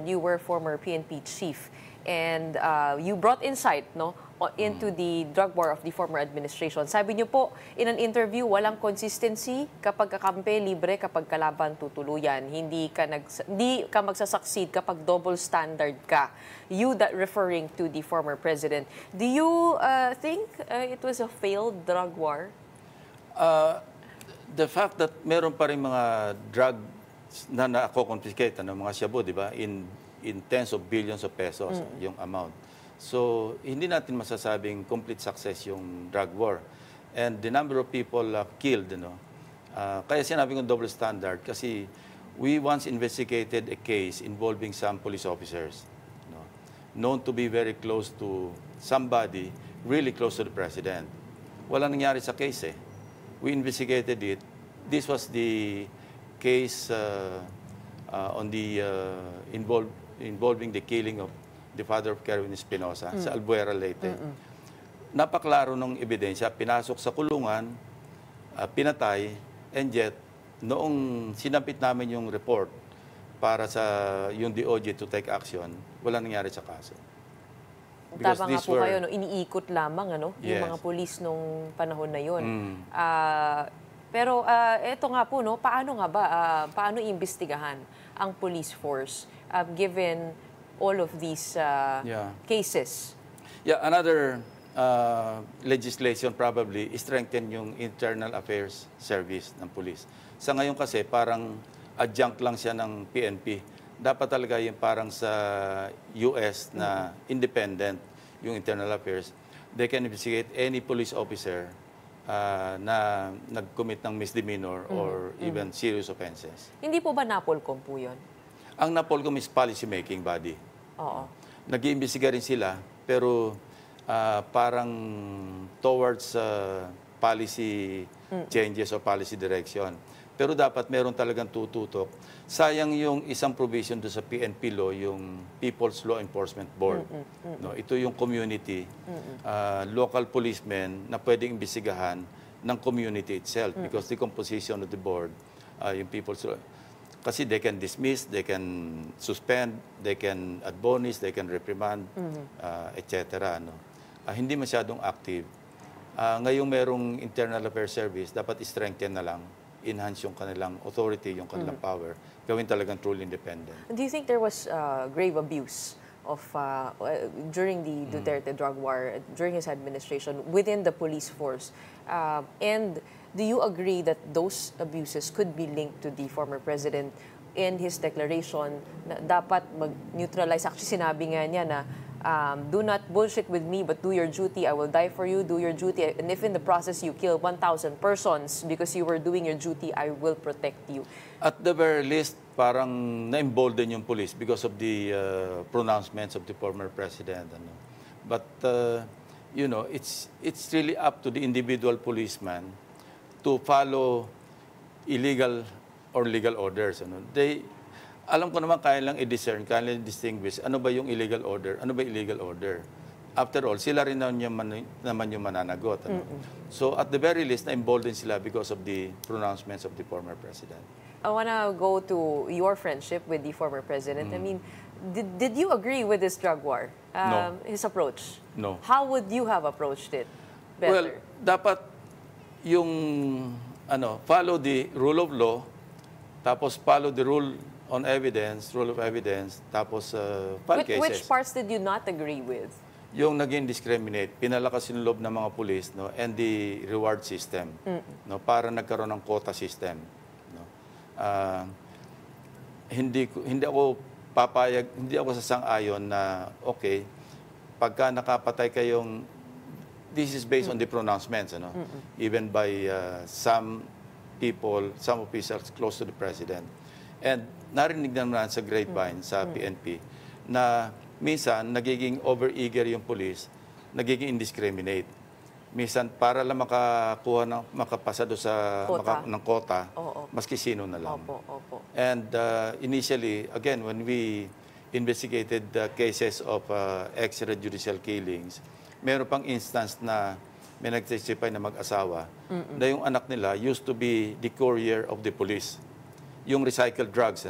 You were former PNP chief and you brought insight into the drug war of the former administration. Sabi niyo po, in an interview, walang consistency kapag kakampi, libre kapag kalaban tutuluyan. Hindi ka magsasucceed kapag double standard ka. You that referring to the former president. Do you think it was a failed drug war? The fact that meron pa rin mga drugs na na-confiscate, mga shabu, di ba? In tens of billions of pesos yung amount. So, hindi natin masasabing complete success yung drug war. And the number of people killed, kaya sinabi kong double standard kasi we once investigated a case involving some police officers known to be very close to somebody, really close to the president. Wala nangyari sa case eh. We investigated it. This was the case on the involving the killing of the father of Kerwin Espinosa sa Albuera, Leyte. Napaklaro ng ebidensya, pinasok sa kulungan, pinatay, and yet, noong sinapit namin yung report para sa yung DOJ to take action, wala nangyari sa kaso. Tama nga po kayo, iniikot lamang Yes. yung mga pulis nung panahon na yun. Pero eto nga po, paano iimbestigahan ang police force given all of these cases? Yeah, another legislation probably strengthen yung internal affairs service ng police. Sa ngayon kasi parang adjunct lang siya ng PNP. Dapat talaga yung parang sa US na independent yung internal affairs. They can investigate any police officer na nag-commit ng misdemeanor or even serious offenses. Hindi po ba NAPOLCOM po yun? Ang NAPOLCOM is policy-making body. Oo. Nag-iimbestiga rin sila, pero parang towards policy changes or policy direction. Pero dapat meron talagang tututok. Sayang yung isang provision doon sa PNP law, yung People's Law Enforcement Board. Ito yung community, local policemen na pwedeng imbestigahan ng community itself because the composition of the board, yung People's Law. Kasi they can dismiss, they can suspend, they can admonish, they can reprimand, etc. Hindi masyadong active. Ngayong merong internal affairs service, dapat strengthen na lang, enhance yung kanilang authority, yung kanilang power, gawin talagang truly independent. Do you think there was grave abuse of during the Duterte drug war, during his administration, within the police force? And do you agree that those abuses could be linked to the former president in his declaration na dapat mag-neutralize? Actually, sinabi nga niya na do not bullshit with me, but do your duty. I will die for you. Do your duty. And if in the process you kill 1,000 persons because you were doing your duty, I will protect you. At the very least, parang na-embolden yung police because of the pronouncements of the former president. But, it's really up to the individual policeman to follow illegal or legal orders. Alam ko naman kaya lang i-discern, kaya lang i-distinguish ano ba yung illegal order, ano ba illegal order. After all, sila rin naman yung mananagot. So at the very least, na-embolden sila because of the pronouncements of the former president. I want to go to your friendship with the former president. I mean, did you agree with this drug war? No. His approach? No. How would you have approached it better? Well, dapat yung follow the rule of law, tapos follow the rule on evidence, rule of evidence, tapos file cases. Which parts did you not agree with? Yung naging discriminate, pinalakas yung loob ng mga pulis, and the reward system, para nagkaroon ng quota system. Hindi ako papayag, hindi ako sasang-ayon na okay, pagka nakapatay kayong, this is based on the pronouncements, even by some people, some officials close to the president. And narinig naman sa grapevine sa PNP na minsan nagiging over-eager yung police, nagiging indiscriminate. Minsan para lang makapasa do sa ng quota, maski sino na lang. Opo. And initially, again, when we investigated the cases of extrajudicial killings, meron pang instance na may nag-testify na mag-asawa na yung anak nila used to be the courier of the police. Yung recycled drugs,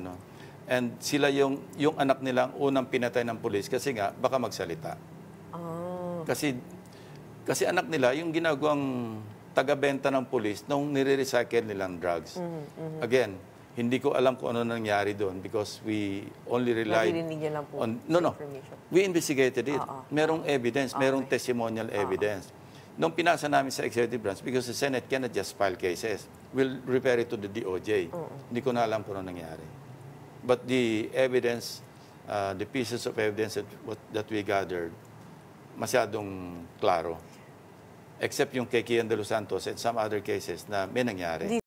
And sila yung anak nilang unang pinatay ng pulis kasi nga baka magsalita. Ah. Kasi anak nila yung ginagawang taga-benta ng pulis nung nire-recycle nilang drugs. Again, hindi ko alam kung ano nangyari doon because we only relied Naririnig niyo lang po on... sa information. We investigated it. Merong evidence, merong testimonial evidence. Nung pinasa namin sa executive branch, because the Senate cannot just file cases, we'll refer it to the DOJ. Hindi ko na alam kung ano nangyari. But the evidence, the pieces of evidence that we gathered, masyadong klaro. Except yung kay Kian de los Santos and some other cases na may nangyari.